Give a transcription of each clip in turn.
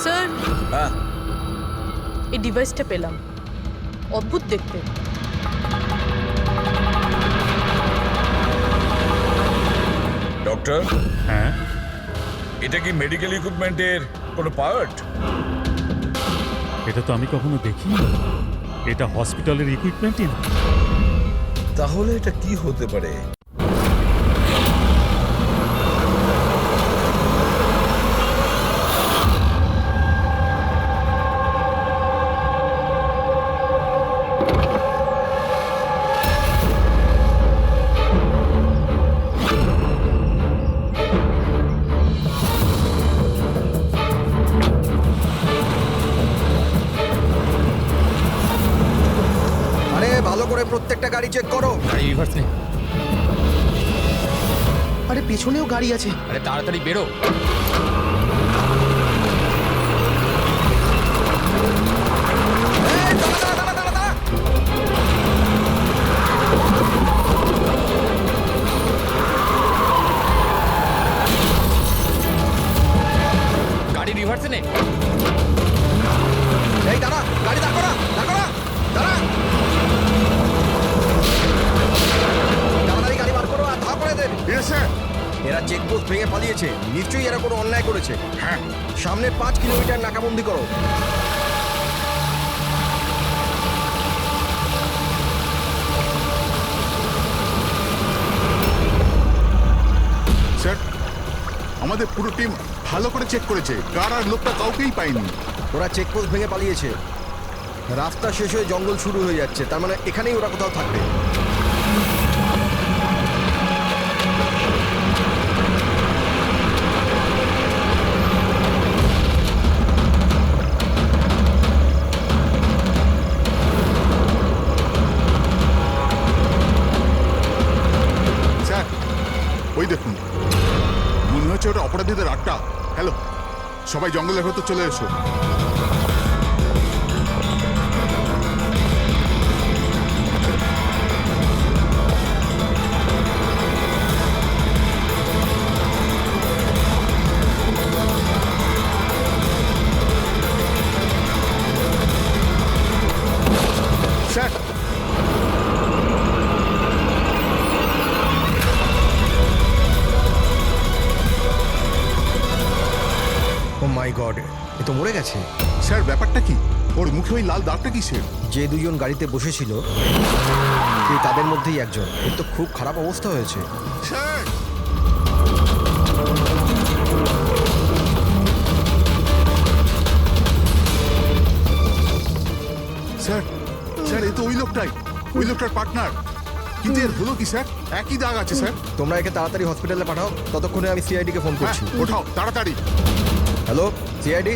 Sir, হ্যাঁ, এই ডিভাইসটা পেলাম, অদ্ভুত দেখতে। ডক্টর, হ্যাঁ, এটা কি মেডিকেল ইকুইপমেন্টের কোনো পার্ট? এটা তো আমি কখনো দেখিনি। এটা হসপিটালের ইকুইপমেন্টই না। তাহলে এটা কি হতে পারে? আরে ভালো করে প্রত্যেকটা গাড়ি চেক করো। গাড়ি রিভার্স নে। আরে পেছনেও গাড়ি আছে। আরে তাড়াতাড়ি বেরো। এই, দাঁড়া, দাঁড়া, দাঁড়া, দাঁড়া, দাঁড়া। গাড়ি রিভার্সে নে। এই দাঁড়া, গাড়ি দাঁড়া করা, দাঁড়া করা, দাঁড়া। তাড়াতাড়ি গাড়ি বার করো আর ধা করে দেন। এরা চেকপোস্ট ভেঙে পালিয়েছে, নিশ্চয়ই এরা কোনো অন্যায় করেছে। হ্যাঁ, সামনে 5 কিলোমিটার নাকাবন্দি করো। স্যার, আমাদের পুরো টিম ভালো করে চেক করেছে, কার আর লোকটা কাউকেই পাইনি। ওরা চেকপোস্ট ভেঙে পালিয়েছে। রাস্তা শেষ হয়ে জঙ্গল শুরু হয়ে যাচ্ছে, তার মানে এখানেই ওরা কোথাও থাকবে। স্যার, ওই দেখুন, মনে হচ্ছে ওটা অপরাধীদের আড্ডা। হ্যালো, সবাই জঙ্গলের ভেতর চলে এসো। স্যার, ও মাই গড, এ তো মরে গেছে। স্যার ব্যাপারটা কি? ওর মুখে ওই লাল দাগটা কিসের? যে দুজন গাড়িতে বসেছিল এই তাদের মধ্যেই একজন। এর তো খুব খারাপ অবস্থা হয়েছে। স্যার, স্যার, স্যার, এ তো ওই লোকটাই, ওই লোকটার পার্টনার। কিন্তু এর হলো কি স্যার? একই দাগ আছে স্যার। তোমরা একে তাড়াতাড়ি হসপিটালে পাঠাও, ততক্ষণে আমি সিআইডি কে ফোন হ্যাঁ, করছি। ওঠাও তাড়াতাড়ি। Hello CID.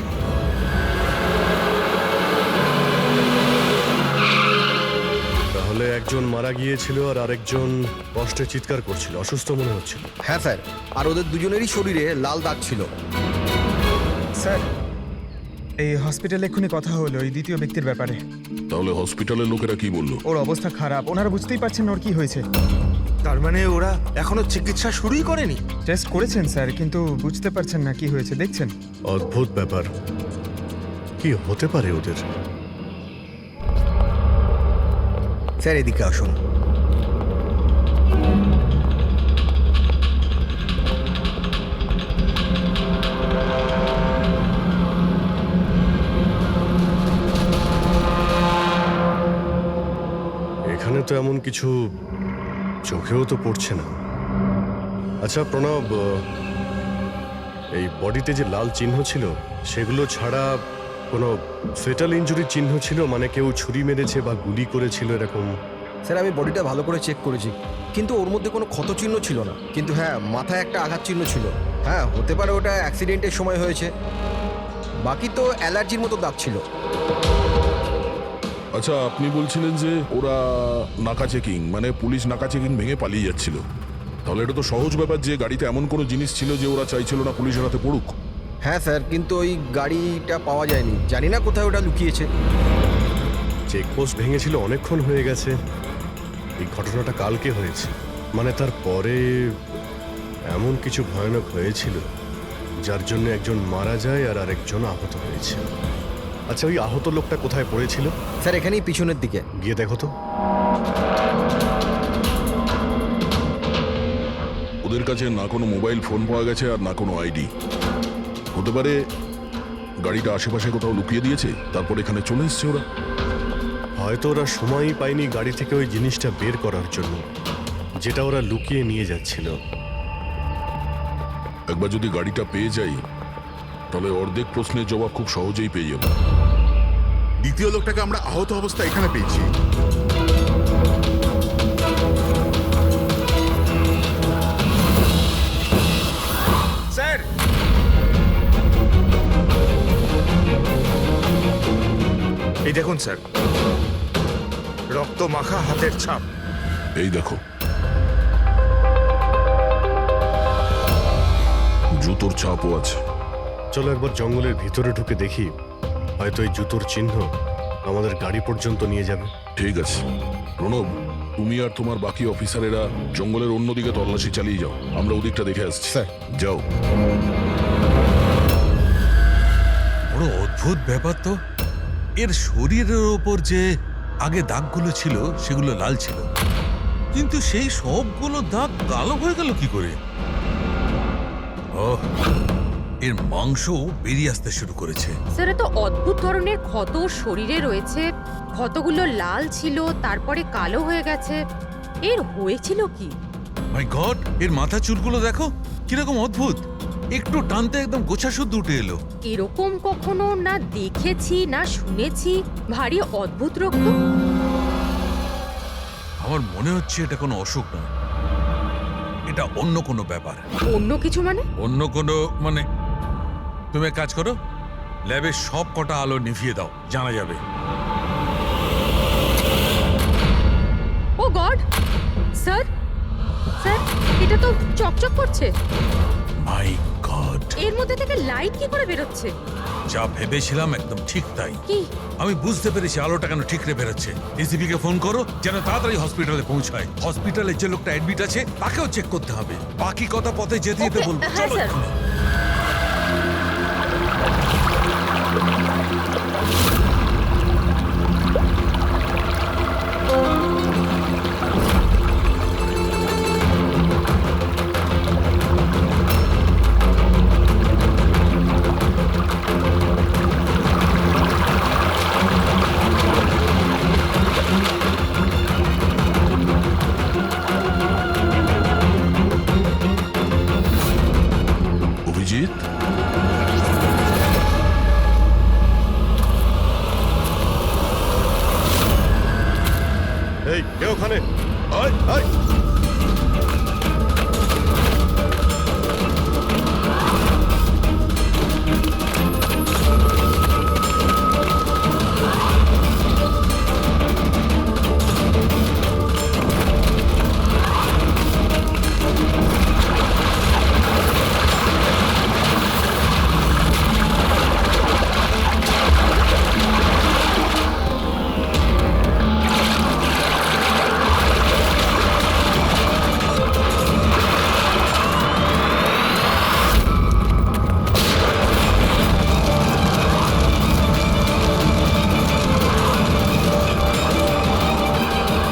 তাহলে একজন মারা গিয়েছিল আর আরেকজন কষ্টে চিৎকার করছিল, অসুস্থ মনে হচ্ছিল। হ্যাঁ স্যার, আর ওদের দুজনেরই শরীরে লাল দাগ ছিল। স্যার, এই হসপিটালে এক্ষুনি কথা হলো এই দ্বিতীয় ব্যক্তির ব্যাপারে। তাহলে হসপিটালের লোকেরা কি বললো? ওর অবস্থা খারাপ, ওনারা বুঝতেই পারছেন না ওর কি হয়েছে। তার মানে ওরা এখনো চিকিৎসা শুরুই করেনি? টেস্ট করেছেন স্যার, কিন্তু বুঝতে পারছেন না কি হয়েছে। দেখছেন অদ্ভুত ব্যাপার, কি হতে পারে ওদের? স্যার এদিকে আসুন। এখানে তো এমন কিছু চোখেও তো পড়ছে না। আচ্ছা প্রণব, এই বডিতে যে লাল চিহ্ন ছিল সেগুলো ছাড়া কোনো ফেটাল ইনজুরির চিহ্ন ছিল? মানে কেউ ছুরি মেরেছে বা গুলি করেছিল এরকম? স্যার আমি বডিটা ভালো করে চেক করেছি, কিন্তু ওর মধ্যে কোনো ক্ষত চিহ্ন ছিল না। কিন্তু হ্যাঁ, মাথায় একটা আঘাত চিহ্ন ছিল। হ্যাঁ, হতে পারে ওটা অ্যাক্সিডেন্টের সময় হয়েছে। বাকি তো অ্যালার্জির মতো দাগ ছিল। আচ্ছা, আপনি বলছিলেন যে ওরা নাকা চেকিং, মানে পুলিশ নাকা চেকিং ভেঙে পালিয়ে যাচ্ছিল। তাহলে এটা তো সহজ ব্যাপার যে গাড়িতে এমন কোনো জিনিস ছিল যে ওরা চাইছিল না পুলিশের হাতে পড়ুক। হ্যাঁ স্যার, কিন্তু ওই গাড়িটা পাওয়া যায়নি, জানি না কোথায় ওটা লুকিয়েছে। চেকপোস্ট ভেঙেছিল অনেকক্ষণ হয়ে গেছে। এই ঘটনাটা কালকে হয়েছে, মানে তারপরে এমন কিছু ভয়ানক হয়েছিল যার জন্য একজন মারা যায় আর আরেকজন আহত হয়েছে। আচ্ছা, ওই আহত লোকটা কোথায় পড়েছিল? স্যার এখানেই পিছনের দিকে। গিয়ে দেখো তো। ওদের কাছে না কোনো মোবাইল ফোন পাওয়া গেছে আর না কোনো আইডি। হতে পারে গাড়িটা আশেপাশে কোথাও লুকিয়ে দিয়েছে, তারপর এখানে চলে এসছে ওরা। হয়তো ওরা সময়ই পায়নি গাড়ি থেকে ওই জিনিসটা বের করার জন্য, যেটা ওরা লুকিয়ে নিয়ে যাচ্ছিল। একবার যদি গাড়িটা পেয়ে যাই তাহলে অর্ধেক প্রশ্নের জবাব খুব সহজেই পেয়ে যাবো। দ্বিতীয় লোকটাকে আমরা আহত অবস্থায় এখানে পেয়েছি। স্যার, এই দেখুন স্যার, রক্ত মাখা হাতের ছাপ। এই দেখো, জুতোর ছাপও আছে। চলো একবার জঙ্গলের ভিতরে ঢুকে দেখি, হয়তো এই জুতোর চিহ্ন আমাদের গাড়ি পর্যন্ত নিয়ে যাবে। ঠিক আছে প্রণব, তুমি আর তোমার বাকি অফিসারেরা জঙ্গলের অন্যদিকে তল্লাশি চালিয়ে যাও, আমরা ওদিকটা দেখে আসছি। স্যার। যাও। বড় অদ্ভুত ব্যাপার তো, এর শরীরের ওপর যে আগে দাগগুলো ছিল সেগুলো লাল ছিল, কিন্তু সেই সবগুলো দাগ কালো হয়ে গেল কি করে? ওহ, এর মাংস বেরিয়ে আসতে শুরু করেছে। স্যার, এত অদ্ভুত ধরনের ক্ষত শরীরে রয়েছে, ক্ষতগুলো লাল ছিল তারপরে কালো হয়ে গেছে। এর হয়েছিল কি? মাই গড, এর মাথা চুলগুলো দেখো কিরকম অদ্ভুত, একটু টানতে একদম গোছা শুদ্ধ উঠে এলো। এরকম কখনো না দেখেছি না শুনেছি। ভারী অদ্ভুত রক্ত। আমার মনে হচ্ছে এটা কোনো অসুখ নয়, এটা অন্য কোনো ব্যাপার। অন্য কিছু মানে? অন্য কোনো মানে, তুমি এক কাজ করো, ল্যাবের সব কটা আলো নিভিয়ে দাও, জানা যাবে। ও গড, স্যার স্যার, এটা তো চকচক করছে। মাই গড, এর মধ্যে থেকে লাইট কি করে বেরোচ্ছে? যা ভেবেছিলাম একদম ঠিক তাই। কি? আমি বুঝতে পেরেছি আলোটা কেন ঠিক রে বেরোচ্ছে। এসিপি কে ফোন করো যেন তাড়াতাড়ি হসপিটালে পৌঁছায়। হসপিটালে যে লোকটা অ্যাডমিট আছে তাকেও চেক করতে হবে, বাকি কথা পথে যেতে যেতে ওকে, বলবো। হ্যাঁ চলো স্যার। এক্ষুনি। অভিজিৎ, এই কে ওখানে? আয় আয়।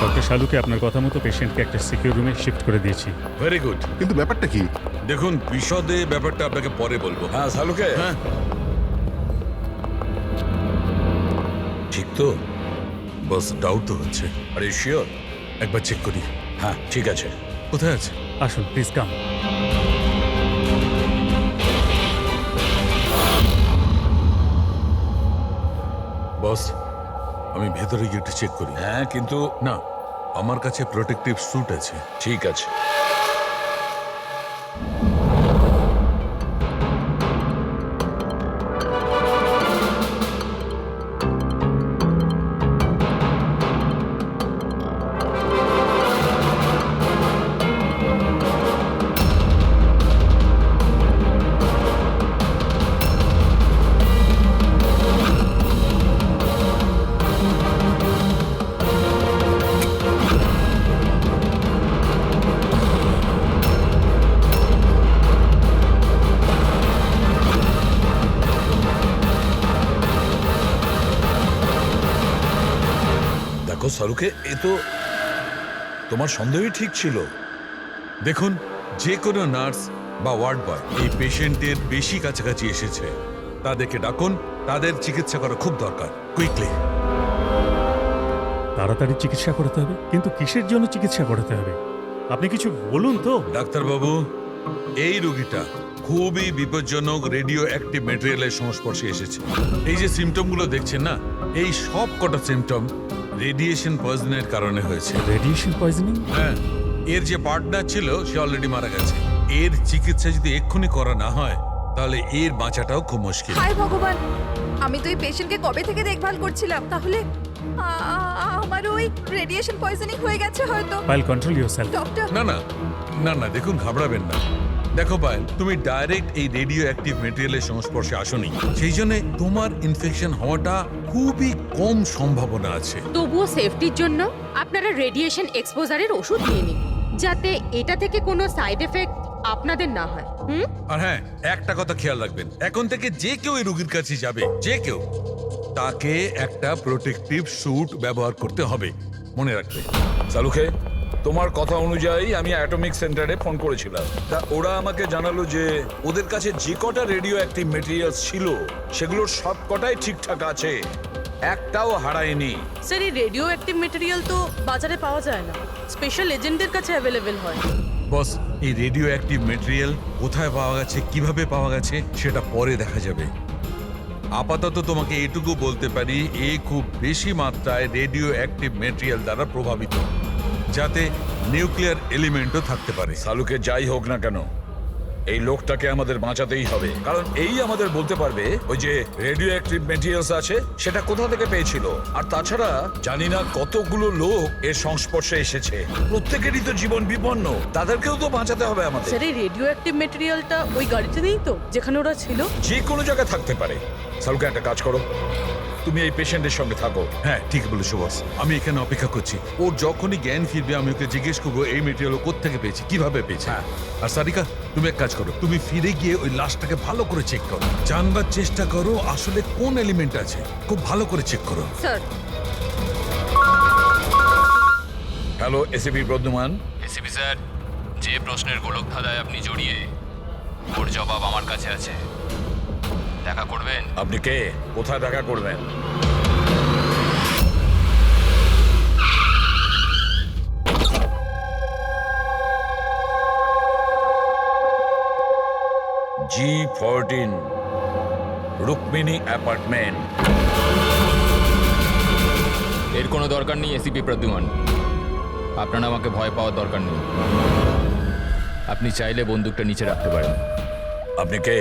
ডক্টর শালুকে আপনার কথা মতো পেশেন্টকে একটা সিকিউর রুমে শিফট করে দিয়েছি। Very good. কিন্তু ব্যাপারটা কি? দেখুন, বিশদে ব্যাপারটা আপনাকে পরে বলবো। হ্যাঁ শালুকে, হ্যাঁ, ঠিক তো? বস ডাউট তো হচ্ছে, আরে শিওর? একবার চেক করি। হ্যাঁ ঠিক আছে। কোথায় আছে? আসুন প্লিজ কাম। বস, আমি ভেতরে গিয়ে একটু চেক করি। হ্যাঁ কিন্তু না, আমার কাছে প্রোটেক্টিভ স্যুট আছে। ঠিক আছে। সারুকে, এ তো তোমার সন্দেহই ঠিক ছিল। দেখুন, যে কোনো নার্স বা ওয়ার্ড বয় এই পেশেন্টের বেশি কাছাকাছি এসেছে, তাদেরকে ডাকুন, তাদের চিকিৎসা করা খুব দরকার, কুইকলি। তাড়াতাড়ি চিকিৎসা করতে হবে, কিন্তু কিসের জন্য চিকিৎসা করতে হবে আপনি কিছু বলুন তো। ডাক্তারবাবু, এই রোগীটা খুবই বিপজ্জনক রেডিও অ্যাক্টিভ ম্যাটেরিয়ালের সংস্পর্শে এসেছে। এই যে সিমটমগুলো দেখছেন না, এই সব কটা সিমটম রেডিয়েশন পয়জনের কারণে হয়েছে। Radiation poisoning? হ্যাঁ, এর যে পার্টনার ছিল সে অলরেডি মারা গেছে। এর চিকিৎসা যদি এক্ষুনি করা না হয় তাহলে এর বাঁচাটাও খুব মুশকিল। হায় ভগবান, আমি তো এই পেশেন্টকে কবে থেকে দেখভাল করছিলাম, তাহলে আমার ওই রেডিয়েশন পয়জনিং হয়ে গেছে হয়তো। File control yourself. ডক্টর, না না না না, দেখুন, ঘাবড়াবেন না। দেখো পায়েল, তুমি ডাইরেক্ট এই রেডিও অ্যাক্টিভ মেটেরিয়ালের সংস্পর্শে আসোনি, সেই জন্য তোমার ইনফেকশন হওয়াটা খুবই কম সম্ভাবনা আছে। তবুও সেফটির জন্য আপনারা রেডিয়েশন এক্সপোজারের ওষুধ নিয়ে নিন, যাতে এটা থেকে কোনো সাইড এফেক্ট আপনাদের না হয়। আর হ্যাঁ, একটা কথা খেয়াল রাখবেন, এখন থেকে যে কেউ এই রোগীর কাছে যাবে, যে কেউ, তাকে একটা প্রোটেক্টিভ স্যুট ব্যবহার করতে হবে, মনে রাখবে। সালুকে, তোমার কথা অনুযায়ী আমি অ্যাটমিক সেন্টারে ফোন করেছিলাম। তা ওরা আমাকে জানালো যে ওদের কাছে যে কটা রেডিও অ্যাক্টিভ মেটেরিয়ালস ছিল সেগুলোর সব কটাই ঠিকঠাক আছে, একটাও হারায়নি। স্যার, এই রেডিও অ্যাক্টিভ মেটেরিয়াল তো বাজারে পাওয়া যায় না, স্পেশাল এজেন্টদের কাছে অ্যাভেলেবেল হয়। বস, এই রেডিও অ্যাক্টিভ মেটেরিয়াল কোথায় পাওয়া গেছে, কিভাবে পাওয়া গেছে সেটা পরে দেখা যাবে। আপাতত তোমাকে এটুকু বলতে পারি, এ খুব বেশি মাত্রায় রেডিও অ্যাক্টিভ মেটেরিয়াল দ্বারা প্রভাবিত, যাতে নিউক্লিয়ার এলিমেন্টও থাকতে পারে। সালুকে, যাই হোক না কেন, এই লোকটাকে আমাদের বাঁচাতেই হবে, কারণ এই আমাদের বলতে পারবে ওই যে রেডিও অ্যাক্টিভ মেটেরিয়ালস আছে সেটা কোথা থেকে পেয়েছিল। আর তাছাড়া জানি না কতগুলো লোক এর সংস্পর্শে এসেছে, প্রত্যেকেরই তো জীবন বিপন্ন, তাদেরকেও তো বাঁচাতে হবে আমাদের। স্যার, এই রেডিও অ্যাক্টিভ মেটেরিয়ালটা ওই গাড়িতে নেই তো, যেখানে ওরা ছিল? যে কোনো জায়গায় থাকতে পারে। সালুকে, একটা কাজ করো, তুমি এই পেশেন্টের সঙ্গে থাকো। হ্যাঁ, ঠিক বলেছো বস, আমি এখানে অপেক্ষা করছি। ও যখনই জ্ঞান ফিরবে আমি ওকে জিজ্ঞেস করবো এই মেটেরিয়াল কোত্থেকে পেয়েছে, কিভাবে পেয়েছে। আর সারিকা, তুমি এক কাজ করো, তুমি ফিরে গিয়ে ওই লাশটাকে ভালো করে চেক করো, জানবার চেষ্টা করো আসলে কোন এলিমেন্ট আছে, খুব ভালো করে চেক করো। Sir. Hello, ACP Pradyuman. ACP sir, যে প্রশ্নের গোলক ধাঁধায় আপনি জড়িয়ে, ওর জবাব আমার কাছে আছে। দেখা করবেন? আপনি কে? কোথায় দেখা করবেন? G14 Rukmini apartment. এর কোনো দরকার নেই এসিপি প্রদ্যুমান, আপনার আমাকে ভয় পাওয়ার দরকার নেই। আপনি চাইলে বন্দুকটা নিচে রাখতে পারেন। আপনি কে?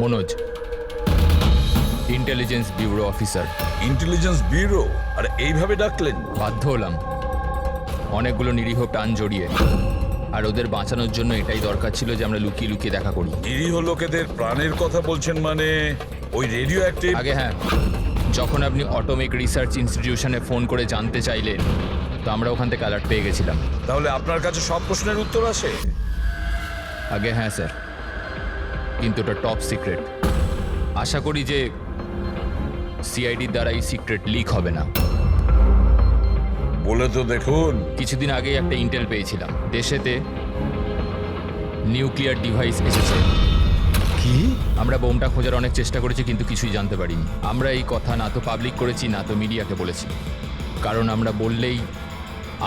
Manoj, Intelligence Bureau officer. Intelligence Bureau? আর এইভাবে ডাকলেন? বাধ্য হলাম, অনেকগুলো নিরীহ প্রাণ জড়িয়ে, আর ওদের বাঁচানোর জন্য এটাই দরকার ছিল যে আমরা লুকিয়ে লুকিয়ে দেখা করি। নিরীহ লোকেদের প্রাণের কথা বলছেন মানে ওই রেডিও অ্যাক্টিভ? আগে হ্যাঁ, যখন আপনি অটোমিক রিসার্চ ইনস্টিটিউশনে ফোন করে জানতে চাইলেন, তো আমরা ওখান থেকে অ্যালার্ট পেয়ে গেছিলাম। তাহলে আপনার কাছে সব প্রশ্নের উত্তর আছে? আগে হ্যাঁ স্যার, কিন্তু ওটা টপ সিক্রেট। আশা করি যে সিআইডির দ্বারা এই সিক্রেট লিক হবে না। বলে তো দেখুন। কিছুদিন আগে একটা ইন্টেল পেয়েছিলাম, দেশেতে নিউক্লিয়ার ডিভাইস এসেছে। কি? আমরা বোমটা খোঁজার অনেক চেষ্টা করেছি, কিন্তু কিছুই জানতে পারিনি। আমরা এই কথা না তো পাবলিক করেছি, না তো মিডিয়াকে বলেছি, কারণ আমরা বললেই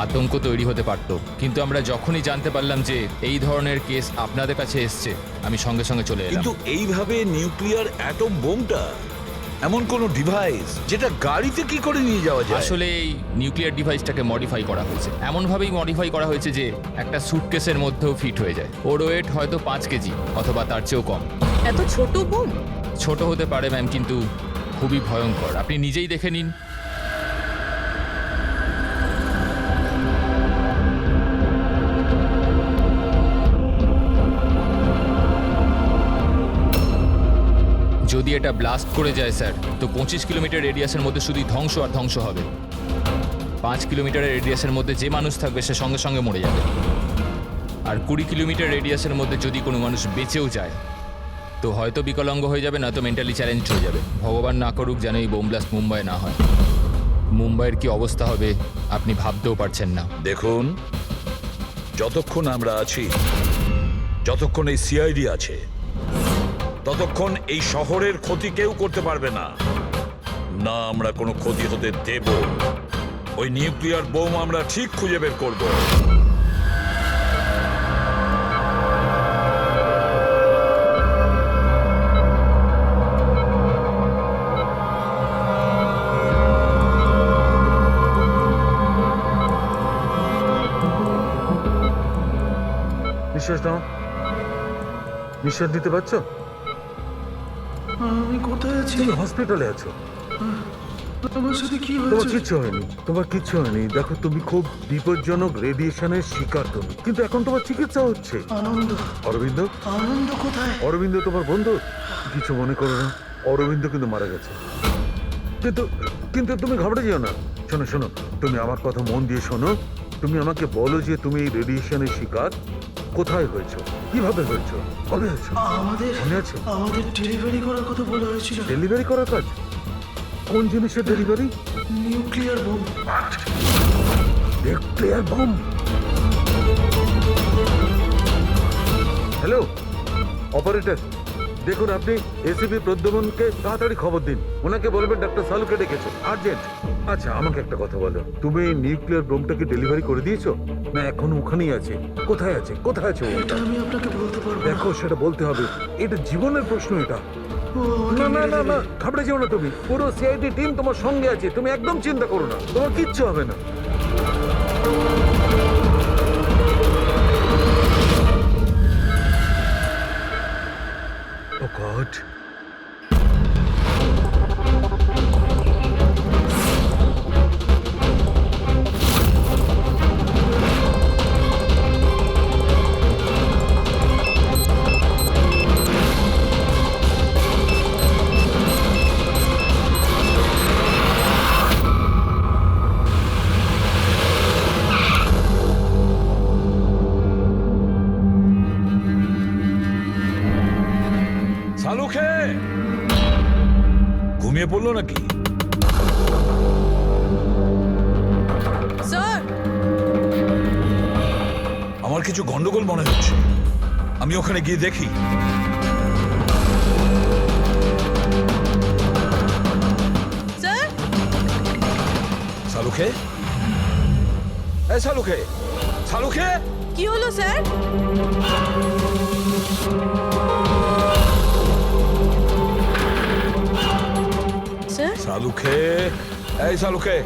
আতঙ্ক তৈরি হতে পারত। কিন্তু আমরা যখনই জানতে পারলাম যে এই ধরনের কেস আপনাদের কাছে এসছে, আমি সঙ্গে সঙ্গে চলে এলাম। কিন্তু এইভাবে নিউক্লিয়ার অ্যাটম বোমটা, এমন কোন ডিভাইস যেটা গাড়িতে কি করে নিয়ে যাওয়া যায়? আসলে এই নিউক্লিয়ার ডিভাইসটাকে মডিফাই করা হয়েছে, এমনভাবেই মডিফাই করা হয়েছে যে একটা সুটকেসের মধ্যেও ফিট হয়ে যায়। ওর ওয়েট হয়তো 5 কেজি অথবা তার চেয়েও কম। এত ছোট বোম? ছোট হতে পারে ম্যাম, কিন্তু খুবই ভয়ঙ্কর। আপনি নিজেই দেখে নিন। যদি এটা ব্লাস্ট করে যায় স্যার, তো 25 কিলোমিটার রেডিয়াসের মধ্যে শুধুই ধ্বংস আর ধ্বংস হবে। 5 কিলোমিটারের রেডিয়াসের মধ্যে যে মানুষ থাকবে সে সঙ্গে সঙ্গে মরে যাবে। আর 20 কিলোমিটার রেডিয়াসের মধ্যে যদি কোনো মানুষ বেঁচেও যায়, তো হয়তো বিকলাঙ্গ হয়ে যাবে, না তো মেন্টালি চ্যালেঞ্জ হয়ে যাবে। ভগবান না করুক যেন এই বোম ব্লাস্ট মুম্বাই না হয়। মুম্বাইয়ের কি অবস্থা হবে আপনি ভাবতেও পারছেন না। দেখুন, যতক্ষণ আমরা আছি, যতক্ষণ এই সিআইডি আছে, ততক্ষণ এই শহরের ক্ষতি কেউ করতে পারবে না। না আমরা কোনো ক্ষতি হতে দেব। ওই নিউক্লিয়ার বোম আমরা ঠিক খুঁজে বের করব। নিঃশ্বাস নাও, নিঃশ্বাস নিতে পারছো? আমি কোথায় আছি? তুমি হসপিটালে আছো। আমার সাথে কি তোমার কিচ্ছু হয়নি, তোমার কিচ্ছু হয়নি। দেখো, তুমি খুব বিপজ্জনক রেডিয়েশনের শিকার তুমি, কিন্তু এখন তোমার চিকিৎসা হচ্ছে। আনন্দ, অরবিন্দ, আনন্দ কোথায়? অরবিন্দ তোমার বন্ধু? কিছু মনে করো না, অরবিন্দ কিন্তু মারা গেছে। কিন্তু কিন্তু তুমি ঘাবড়ে যেও না। শোনো শোনো, তুমি আমার কথা মন দিয়ে শোনো। তুমি আমাকে বলো যে তুমি এই রেডিয়েশনের শিকার কোথায় হয়েছো, কিভাবে হয়েছো, কবে হয়েছো? মনে আছে? আমাদের ডেলিভারি করার কথা বলা হয়েছিল। ডেলিভারি করার কাজ? কোন জিনিসের delivery? Nuclear bomb. Nuclear bomb? Hello operator, দেখুন আপনি এসিপি প্রদ্যুমনকে তাড়াতাড়ি খবর দিন। ওনাকে বলবেন ডাক্তার সালুকে ডেকেছে, আর্জেন্ট। আচ্ছা, আমাকে একটা কথা বলো, তুমি এই নিউক্লিয়ার বোমটাকে ডেলিভারি করে দিয়েছো না এখন ওখানেই আছে? কোথায় আছে, কোথায় আছে ও? এটা আমি আপনাকে বলতে পারবো না। দেখো, সেটা বলতে হবে, এটা জীবনের প্রশ্ন। এটা ও আমাকে না না মেরে না দেবে। না, ঘাবড়ে যেও না তুমি। পুরো সিআইডি টিম তোমার সঙ্গে আছে, তুমি একদম চিন্তা করো না, তোমার কিচ্ছু হবে না। Oh God. সালুখে ঘুমিয়ে পড়লো নাকি? স্যার, আমার কিছু গন্ডগোল মনে হচ্ছে, আমি ওখানে গিয়ে দেখি। স্যার, সালুখে, এই সালুখে, সালুখে, কি হলো স্যার? স্যার, সালুখে, এই সালুখে,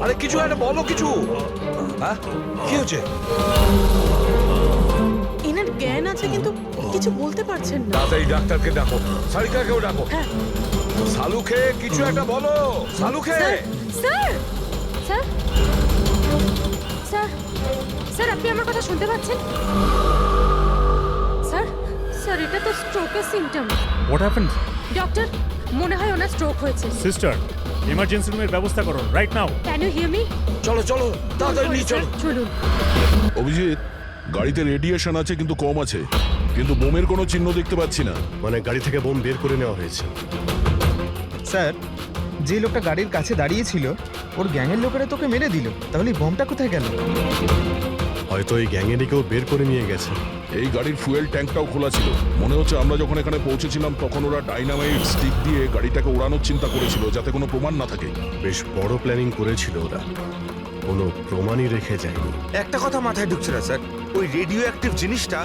আরে কিছু একটা বলো, কিছু। হ্যাঁ, কি হচ্ছে? এনার জ্ঞান আছে কিন্তু কিছু বলতে পারছেন না। তাড়াতাড়ি ডাক্তারকে ডাকো, সারিকাকেও ডাকো। হ্যাঁ। সালুখে, কিছু একটা বলো, Salunkhe. Sir sir sir sir, আপনি আমার কথা শুনতে পাচ্ছেন? স্যার স্যার, এটা তো স্ট্রোকের সিমটম। What happened? ডক্টর, মনে হয় ওনার স্ট্রোক হয়েছে। সিস্টার, ইমার্জেন্সি রুমের ব্যবস্থা করো right now. Can you hear me? চলো চলো, তাড়াতাড়ি নিয়ে চলো। চলুন। অভিজিৎ, গাড়িতে রেডিয়েশন আছে কিন্তু কম আছে, কিন্তু বোমের কোনো চিহ্ন দেখতে পাচ্ছি না। মানে গাড়ি থেকে বোম বের করে নেওয়া হয়েছে। স্যার, যে লোকটা গাড়ির কাছে দাঁড়িয়ে ছিল ওর গ্যাংয়ের লোকেরা তোকে মেরে দিল, তাহলে এই বোমটা কোথায় গেল? হয়তো এই গ্যাংয়েরই কেউ বের করে নিয়ে গেছে। এই গাড়ির ফুয়েল ট্যাঙ্কটাও খোলা ছিল। মনে হচ্ছে আমরা যখন এখানে পৌঁছেছিলাম তখন ওরা ডাইনামাইট স্টিক দিয়ে গাড়িটাকে ওড়ানোর চিন্তা করেছিল, যাতে কোনো প্রমাণ না থাকে। বেশ বড় প্ল্যানিং করেছিল ওরা, কোনো প্রমাণই রেখে যায়নি। একটা কথা মাথায় ঢুকছে না স্যার, ওই রেডিও অ্যাক্টিভ জিনিসটা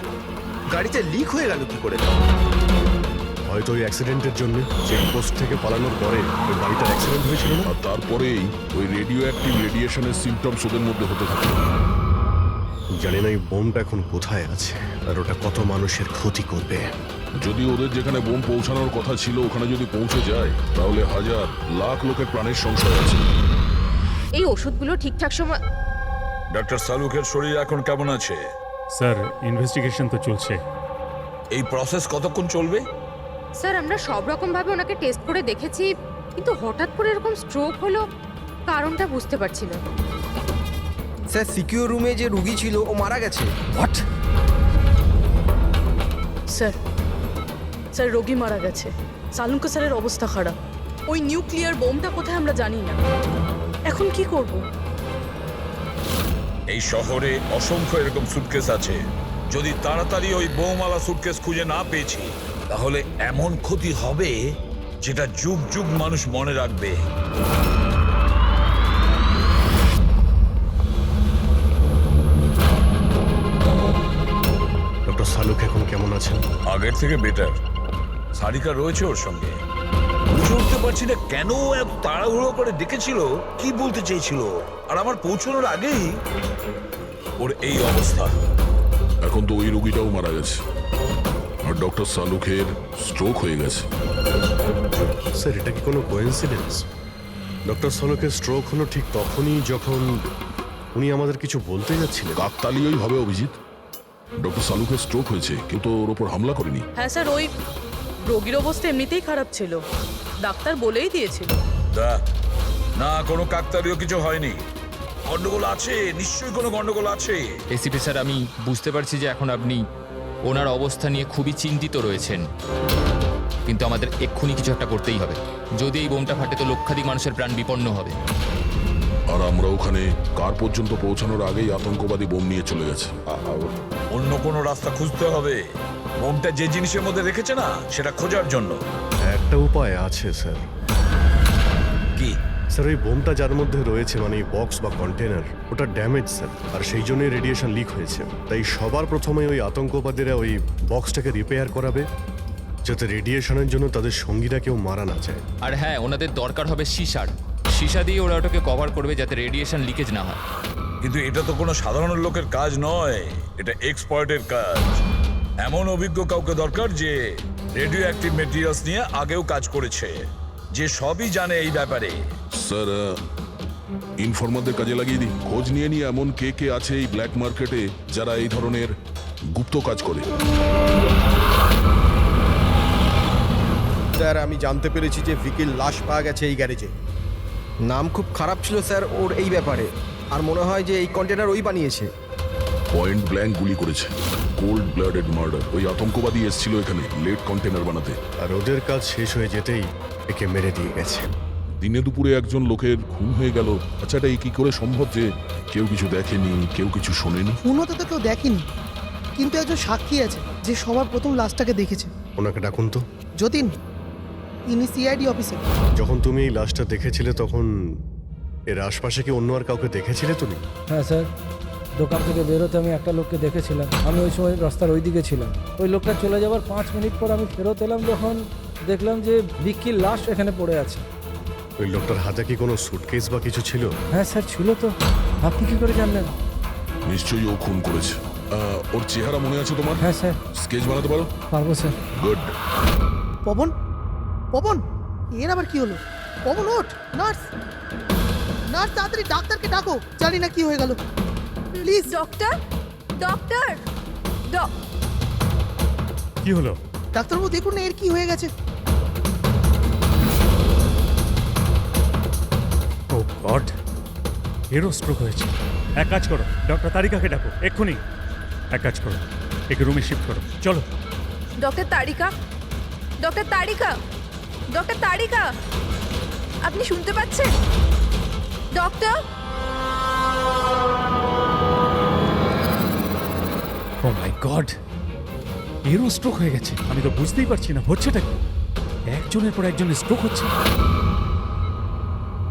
গাড়িতে লিক হয়ে গেল কি করে? হয়তো ওই অ্যাক্সিডেন্টের জন্য, চেকপোস্ট থেকে পালানোর পরে ওই গাড়িটার অ্যাক্সিডেন্ট হয়েছিল না? আর তারপরেই ওই রেডিও অ্যাক্টিভ রেডিয়েশনের সিমটমস ওদের মধ্যে হতে থাকে। জানি না এই বোমটা এখন কোথায় আছে আর ওটা কত মানুষের ক্ষতি করবে। যদি ওদের যেখানে বোম পৌঁছানোর কথা ছিল ওখানে যদি পৌঁছে যায়, তাহলে হাজার লাখ লোকের প্রাণের সংশয় আছে। এই ওষুধগুলো ঠিকঠাক সময়। ডক্টর সালুকের শরীর এখন কেমন আছে? স্যার, ইনভেস্টিগেশন তো চলছে। এই প্রসেস কতক্ষণ চলবে? স্যার, আমরা সব রকম ভাবে ওনাকে টেস্ট করে দেখেছি, কিন্তু হঠাৎ করে এরকম স্ট্রোক হলো, কারণটা বুঝতে পারছি না। স্যার, সিকিউর রুমে যে রুগী ছিল ও মারা গেছে। হোয়াট? স্যার, স্যার রোগী মারা গেছে। সালুঙ্কা স্যারের অবস্থা খারাপ। ওই নিউক্লিয়ার বোমটা কোথায় আমরা জানি না। এখন কি করব? এই শহরে অসংখ্য এরকম সুটকেস আছে। যদি তাড়াতাড়ি ওই বৌমালা সুটকেস খুঁজে না পেয়েছি, তাহলে এমন ক্ষতি হবে যেটা যুগ যুগ মানুষ মনে রাখবে। ডক্টর সালুক এখন কেমন আছেন? আগের থেকে বেটার। সারিকা রয়েছে ওর সঙ্গে। বুঝে উঠতে পারছি না কেন ও এত তাড়াহুড়ো করে ডেকেছিল, কি বলতে চেয়েছিল, আর আমার পৌঁছানোর আগেই ওর এই অবস্থা। এখন তো ওই রোগীটাও মারা গেছে, আর ডক্টর সালুকের স্ট্রোক হয়ে গেছে। স্যার, এটা কি কোনো কোইন্সিডেন্স? ডক্টর সালুকের স্ট্রোক হলো ঠিক তখনই যখন উনি আমাদের কিছু বলতে যাচ্ছিলেন। কাকতালীয়ই হবে অভিজিৎ। ডক্টর সালুকের স্ট্রোক হয়েছে, কিন্তু ওর ওপর হামলা করেনি। হ্যাঁ স্যার, ওই রোগীর অবস্থা এমনিতেই খারাপ ছিল, ডাক্তার বলেই দিয়েছিল। না, কোনো কাকতালীয় কিছু হয়নি। গন্ডগোল আছে, নিশ্চয়ই কোনো গন্ডগোল আছে। এসিপি স্যার, আমি বুঝতে পারছি যে এখন আপনি ওনার অবস্থা নিয়ে খুবই চিন্তিত রয়েছেন, কিন্তু আমাদের এক্ষুনি কিছু একটা করতেই হবে। যদি এই বোমটা ফাটে তো লক্ষাধিক মানুষের প্রাণ বিপন্ন হবে। আর আমরা ওখানে কার পর্যন্ত পৌঁছানোর আগেই আতঙ্কবাদী বোম নিয়ে চলে গেছে। অন্য কোনো রাস্তা খুঁজতে হবে। বোমটা যে জিনিসের মধ্যে রেখেছে না, সেটা খোঁজার জন্য। একটা উপায় আছে স্যার। কি? স্যার, ওই বোমটা যার মধ্যে রয়েছে, মানে বক্স বা কন্টেনার, ওটা ড্যামেজ স্যার, আর সেই জন্যই রেডিয়েশন লিক হয়েছে। তাই সবার প্রথমে ওই আতঙ্কবাদীরা ওই বক্সটাকে রিপেয়ার করাবে, যাতে রেডিয়েশনের জন্য তাদের সঙ্গীরা কেউ মারা না যায়। আর হ্যাঁ, ওনাদের দরকার হবে সীসা দিয়ে ওরা ওটাকে কভার করবে যাতে রেডিয়েশন লিকেজ না হয়। কিন্তু এটা তো কোনো সাধারণ লোকের কাজ নয়, এটা এক্সপার্টের কাজ। এমন অভিজ্ঞ কাউকে দরকার যে রেডিও অ্যাক্টিভ মেটেরিয়ালস নিয়ে আগেও কাজ করেছে, যে সবই জানে এই ব্যাপারে। স্যার, ইনফরমারদের কাজে লাগিয়ে দিই। খোঁজ নিয়ে নিয়ে এমন কে কে আছে এই ব্ল্যাক মার্কেটে যারা এই ধরনের গুপ্ত কাজ করে। স্যার, আমি জানতে পেরেছি যে ভিকির লাশ পাওয়া গেছে এই গ্যারেজে। নাম খুব খারাপ ছিল স্যার ওর এই ব্যাপারে, আর মনে হয় যে এই কন্টেনার ওই বানিয়েছে। পয়েন্ট ব্ল্যাঙ্ক গুলি করেছে, কোল্ড ব্লাডেড মার্ডার। ওই আতঙ্কবাদী এসেছিল এখানে লেড কন্টেনার বানাতে, আর ওদের কাজ শেষ হয়ে যেতেই একে মেরে দিয়ে গেছে। দিনে দুপুরে একজন লোকের খুন হয়ে গেল। আচ্ছা, এটা কি করে সম্ভব যে কেউ কিছু দেখেনি, কেউ কিছু শোনেনি? খুন হতে তো কেউ দেখেনি, কিন্তু একজন সাক্ষী আছে যে সবার প্রথম লাশটাকে দেখেছে। ওনাকে ডাকুন তো। যতীন, ইনি সিআইডি অফিসার। যখন তুমি এই লাশটা দেখেছিলে তখন এর আশপাশে কি অন্য আর কাউকে দেখেছিলে তুমি? হ্যাঁ স্যার, দোকান থেকে বেরোতে আমি একটা লোককে দেখেছিলাম। আমি ওই সময় রাস্তার ওই দিকে ছিলাম। ওই লোকটা চলে যাওয়ার 5 মিনিট পর আমি ফেরত এলাম, যখন দেখলাম যে ভিকির লাশ এখানে পড়ে আছে। ওই লোকটার হাতে কি কোনো সুটকেস বা কিছু ছিল? হ্যাঁ স্যার, ছিল তো। আপনি কি করে জানলেন? নিশ্চয়ই ও খুন করেছে। ওর চেহারা মনে আছে তোমার? হ্যাঁ স্যার। স্কেচ বানাতে পারো? পারবো স্যার। গুড। পবন, পবন, এর আবার কি হলো? পবন, ওঠ! নার্স, নার্স, তাড়াতাড়ি ডাক্তারকে ডাকো। জানি না কি হয়ে গেল। প্লিজ ডক্টর, ডক্টর, কি হলো? ডাক্তারবাবু দেখুন না, এর কি হয়ে গেছে। ও গড, এরও স্ট্রোক হয়েছে। এক কাজ করো, ডক্টর তারিকাকে ডাকো এক্ষুনি। এক কাজ করো, একে রুমে শিফট করো, চলো। ডক্টর তারিকা, ডক্টর তারিকা, ডক্টর তারিকা, আপনি শুনতে পাচ্ছেন? ডক্টর, ও মাই গড, এরও স্ট্রোক হয়ে গেছে। আমি তো বুঝতেই পারছি না হচ্ছেটা কি। একজনের পর একজনের স্ট্রোক হচ্ছে।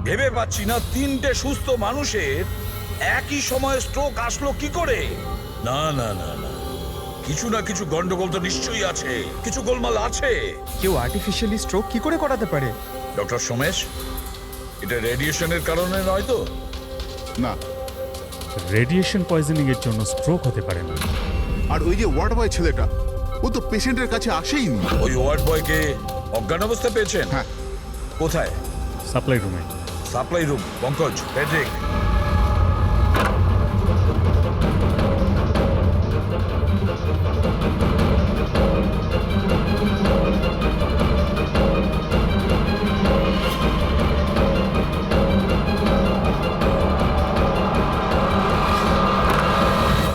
ভেবে পাচ্ছি না 3টে সুস্থ মানুষের একই সময়ে স্ট্রোক আসলো কি করে। না না না না, কিছু না কিছু গন্ডগোল তো নিশ্চয়ই আছে, কিছু গোলমাল আছে। কেউ আর্টিফিশিয়ালি স্ট্রোক কি করে করাতে পারে? ডক্টর সোমেশ, এটা রেডিয়েশনের কারণে নয় তো? না, রেডিয়েশন পয়জনিং এর জন্য স্ট্রোক হতে পারে না। আর ওই যে ওয়ার্ড বয় ছেলেটা, ও তো পেশেন্টের কাছে আসেইনি। ওই ওয়ার্ড বয়কে অজ্ঞান অবস্থায় পেয়েছেন? হ্যাঁ। কোথায়? সাপ্লাই রুমে। Supply room. Pankaj, Patrick,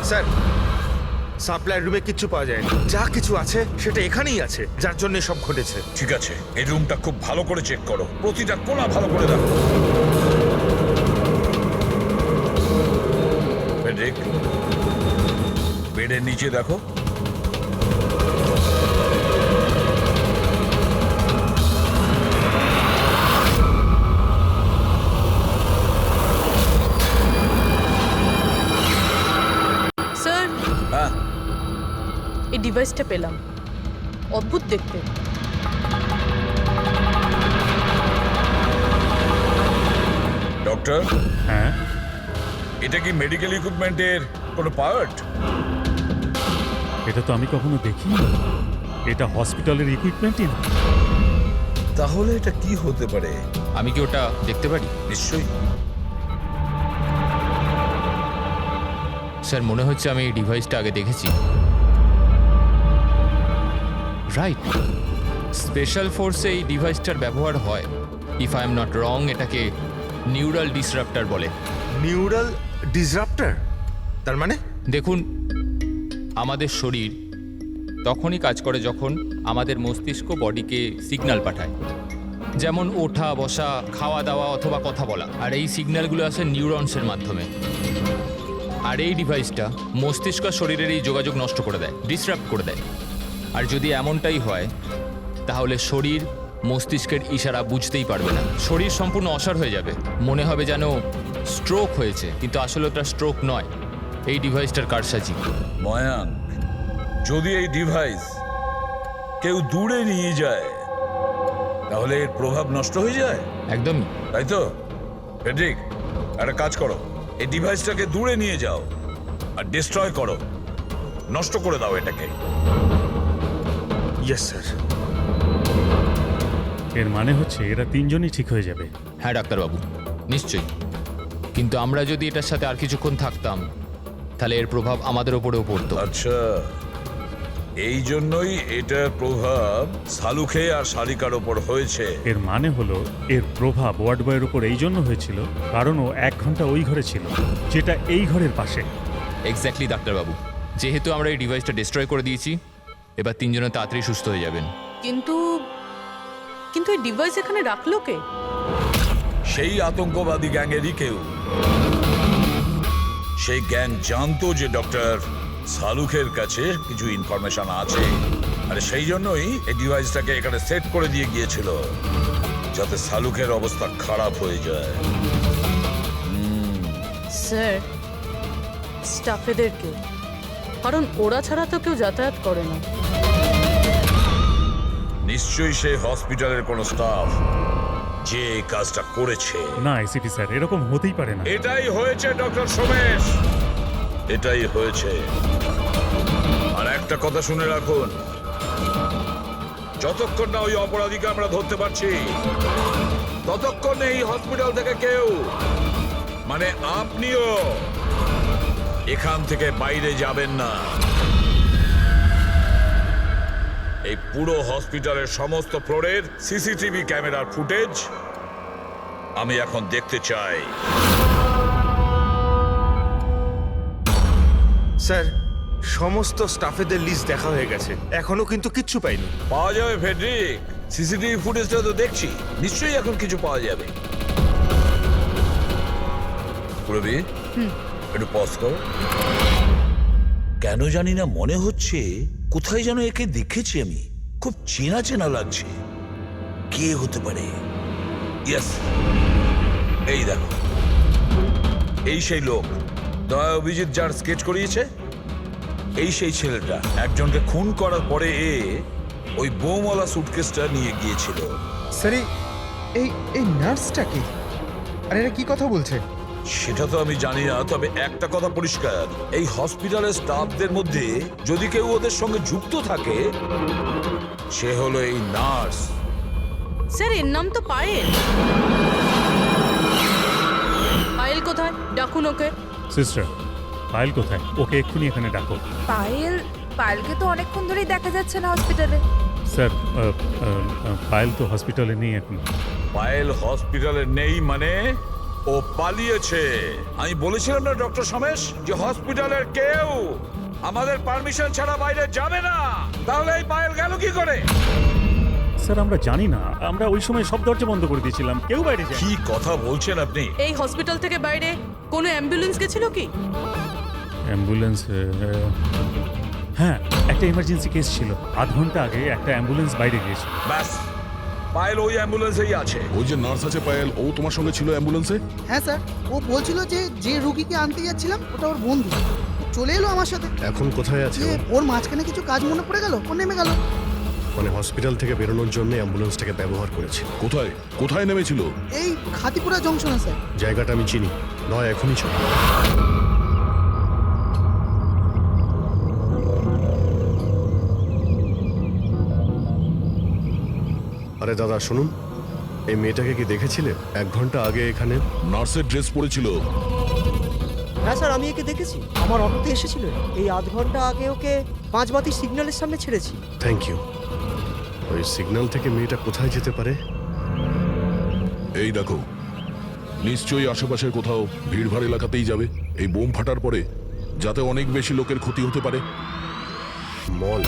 sir, supply রুমে কিচ্ছু পাওয়া যায়নি। যা কিছু আছে সেটা এখানেই আছে, যার জন্য সব ঘটেছে। ঠিক আছে, এই রুমটা খুব ভালো করে চেক করো, প্রতিটা কোণা ভালো করে দেখো। ফ্রেডরিক, বেডের নিচে দেখো। স্যার, হ্যাঁ, এই ডিভাইসটা পেলাম, অদ্ভুত দেখতে। ডক্টর, হ্যাঁ, এটা কি মেডিকেল ইকুইপমেন্টের কোনো পার্ট? এটা তো আমি কখনো দেখিনি। এটা হসপিটালের ইকুইপমেন্টই না। তাহলে এটা কি হতে পারে? আমি কি ওটা দেখতে পারি? নিশ্চয়ই। স্যার, মনে হচ্ছে আমি এই ডিভাইসটা আগে দেখেছি। রাইট, স্পেশাল ফোর্সে এই ডিভাইসটার ব্যবহার হয়। If I am not wrong, এটাকে নিউরাল ডিসরাপ্টার বলে। নিউরাল ডিসরাপ্টার তার মানে? দেখুন, আমাদের শরীর তখনই কাজ করে যখন আমাদের মস্তিষ্ক বডিকে সিগন্যাল পাঠায়, যেমন ওঠা, বসা, খাওয়া দাওয়া অথবা কথা বলা। আর এই সিগন্যালগুলো আসে নিউরনসের মাধ্যমে। আর এই ডিভাইসটা মস্তিষ্ক আর শরীরের এই যোগাযোগ নষ্ট করে দেয়, ডিসরাপ্ট করে দেয়। আর যদি এমনটাই হয়, তাহলে শরীর মস্তিষ্কের ইশারা বুঝতেই পারবে না। শরীর সম্পূর্ণ অসাড় হয়ে যাবে, মনে হবে যেন স্ট্রোক হয়েছে, কিন্তু আসলে ওটা স্ট্রোক নয়, এই ডিভাইসটার কারসাজি। ময়াঙ্ক, যদি এই ডিভাইস কেউ দূরে নিয়ে যায় তাহলে এর প্রভাব নষ্ট হয়ে যায়। একদমই তাই তো? ফ্রেডরিক, একটা কাজ করো, এই ডিভাইসটাকে দূরে নিয়ে যাও আর ডিস্ট্রয় করো, নষ্ট করে দাও এটাকে। Yes sir. এর মানে হচ্ছে এরা তিনজনই ঠিক হয়ে যাবে। হ্যাঁ ডাক্তারবাবু, নিশ্চয়ই। কিন্তু আমরা যদি এটার সাথে আর কিছুক্ষণ থাকতাম, তাহলে এর প্রভাব আমাদের ওপরেও পড়তো। আচ্ছা, এই জন্যই এটার প্রভাব সালুখে আর শালিকার ওপর হয়েছে। এর মানে হলো এর প্রভাব ওয়ার্ড বয়ের উপর এই জন্য হয়েছিল কারণ ও 1 ঘন্টা ওই ঘরে ছিল, যেটা এই ঘরের পাশে। এক্স্যাক্টলি ডাক্তারবাবু, যেহেতু আমরা এই ডিভাইসটা ডিস্ট্রয় করে দিয়েছি, এবার তিনজনে তাড়াতাড়ি সুস্থ হয়ে যাবেন। কিন্তু কিন্তু এই ডিভাইস এখানে রাখলো কে? সেই আতঙ্কবাদী গ্যাংয়েরই কেউ। সেই গ্যাং জানতো যে ডক্টর সালুখের কাছে কিছু ইনফরমেশন আছে, আর সেই জন্যই এই ডিভাইসটাকে এখানে সেট করে দিয়ে গিয়েছিল, যাতে সালুখের অবস্থা খারাপ হয়ে যায়। স্যার, স্টাফেদেরকে, কারণ ওরা ছাড়া তো কেউ যাতায়াত করে না। নিশ্চয়ই সে হসপিটালের কোনো স্টাফ যে এই কাজটা করেছে। না এসিপি স্যার, এরকম হতেই পারে না। এটাই হয়েছে ডক্টর সোমেশ, এটাই হয়েছে। আর একটা কথা শুনে রাখুন, যতক্ষণ না ওই অপরাধীকে আমরা ধরতে পারছি, ততক্ষণ এই হসপিটাল থেকে কেউ, মানে আপনিও, এখান থেকে বাইরে যাবেন না। এই পুরো হসপিটালের সমস্ত ফ্লোরের সিসিটিভি ক্যামেরার ফুটেজ আমি এখন দেখতে চাই। স্যার, সমস্ত স্টাফেদের লিস্ট দেখা হয়ে গেছে, এখনো কিন্তু কিচ্ছু পাইনি। পাওয়া যাবে ফেডরিক, সিসিটিভি ফুটেজটা তো দেখছি, নিশ্চয়ই এখন কিছু পাওয়া যাবে। পুরবি, একটু পজ করো। কেন জানি না মনে হচ্ছে কোথায় যেন একে দেখেছি আমি, খুব চেনা চেনা লাগছে। কে হতে পারে? ইয়েস, এই দেখো, এই সেই লোক দয়া অভিজিৎ যার স্কেচ করিয়েছে, এই সেই ছেলেটা একজনকে খুন করার পরে ওই বোমওয়ালা সুটকেসটা নিয়ে গিয়েছিল। স্যার, এই নার্সটা কি? আর এরা কি কথা বলছে? সেটা তো আমি জানি না, তবে একটা কথা পরিষ্কার, এই হসপিটালের স্টাফদের মধ্যে যদি কেউ ওদের সঙ্গে যুক্ত থাকে, সে হলো এই নার্স। স্যার, এর নাম তো পায়েল। পায়েল কোথায়? ডাকুন ওকে। সিস্টার, পায়েল কোথায়? ওকে এক্ষুনি এখানে ডাকো। পায়েলকে তো অনেকক্ষণ ধরেই দেখা যাচ্ছে না হসপিটালে। স্যার, পায়েল তো হসপিটালে নেই এখন। পায়েল হসপিটালে নেই মানে ও পালিয়েছে। আমি বলেছিলাম না ডক্টর সমেশ যে হসপিটালের কেউ আমাদের পারমিশন ছাড়া বাইরে যাবে না। তাহলে এই পায়েল গেল কি করে? স্যার, আমরা জানি না, আমরা ওই সময় সব দরজা বন্ধ করে দিয়েছিলাম, কেউ বাইরে যায়। কি কথা বলছেন আপনি? এই হসপিটাল থেকে বাইরে কোনো অ্যাম্বুলেন্স গেছিল কি? অ্যাম্বুলেন্স হ্যাঁ একটা ইমার্জেন্সি কেস ছিল, আধ ঘন্টা আগে একটা অ্যাম্বুলেন্স বাইরে গিয়েছিল। ব্যাস, পায়েল ওই অ্যাম্বুলেন্সেই আছে। ওই যে নার্স আছে পায়েল, ও তোমার সঙ্গে ছিল অ্যাম্বুলেন্সে? হ্যাঁ স্যার, ও বলছিল যে রুগীকে আনতে যাচ্ছিলাম ওটা ওর বন্ধু, চলে এলো আমার সাথে। এখন কোথায় আছে যে ওর মাঝখানে কিছু কাজ মনে পড়ে গেল, ও নেমে গেল। মানে হসপিটাল থেকে বেরোনোর জন্য অ্যাম্বুলেন্সটাকে ব্যবহার করেছে। কোথায় কোথায় নেমেছিল? এই খাতিপুরা জংশনে স্যার। জায়গাটা আমি চিনি, নয় এখনই চল। আরে দাদা শুনুন, এই মেয়েটাকে কি দেখেছিলে 1 ঘন্টা আগে এখানে? নার্সের ড্রেস পরেছিল। হ্যাঁ স্যার, আমি একে দেখেছি, আমার অটোতে এসেছিল। এই আধ ঘন্টা আগে ওকে 5 বাতি সিগন্যালের সামনে ছেড়েছি। Thank you. ওই সিগন্যাল থেকে মেয়েটা কোথায় যেতে পারে? এই দেখো, নিশ্চয়ই আশেপাশের কোথাও ভিড়ভাড় এলাকাতেই যাবে। এই বোম ফাটার পরে যাতে অনেক বেশি লোকের ক্ষতি হতে পারে। মল,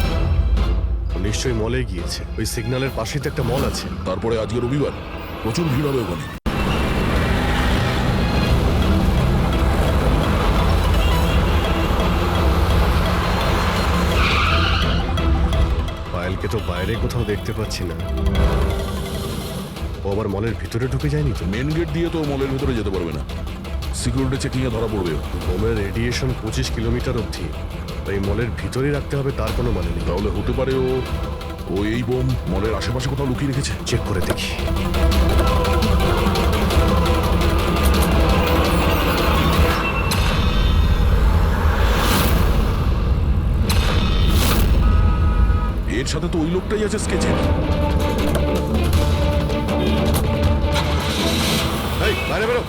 নিশ্চয়ই মলে গিয়েছে। ওই সিগন্যালের পাশেই তো একটা মল আছে। তারপরে আজকে রবিবার, প্রচুর ভিড় হবে ওখানে। পায়েলকে তো বাইরে কোথাও দেখতে পাচ্ছি না। ও আবার মলের ভিতরে ঢুকে যায়নি তো? মেন গেট দিয়ে তো মলের ভিতরে যেতে পারবে না, সিকিউরিটি চেকিং এ ধরা পড়বে। বোমের রেডিয়েশন 25 কিলোমিটার অবধি, এই মলের ভিতরেই রাখতে হবে তার কোনো মানে নেই। তাহলে হতে পারে ও এই বোম মলের আশেপাশে কোথাও লুকিয়ে রেখেছে। চেক করে দেখি। এর সাথে তো ওই লোকটাই আছে স্কেচের। এই বাইরে বেরো।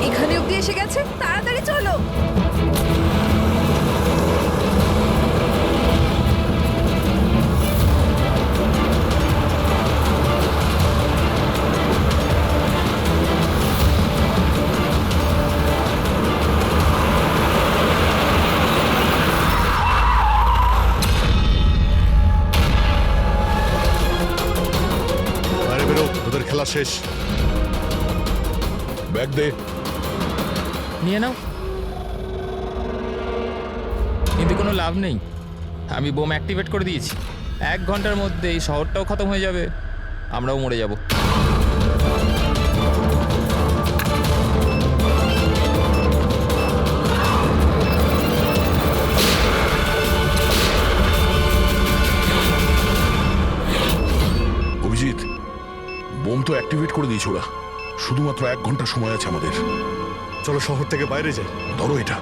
এখানে অব্দি এসে গেছে, তাড়াতাড়ি চলো। বাইরে বেরো, ওদের খেলা শেষ। ব্যাগ দে। নিয়ে নাও। কিন্তু কোনো লাভ নেই, আমি বোম অ্যাক্টিভেট করে দিয়েছি। 1 ঘন্টার মধ্যে এই শহরটাও খতম হয়ে যাবে, আমরাও মরে যাব। অভিজিৎ, বোম তো অ্যাক্টিভেট করে দিয়েছে ওরা। শুধুমাত্র 1 ঘন্টা সময় আছে আমাদের। চলো শহর থেকে বাইরে যাই। ধরো এটা।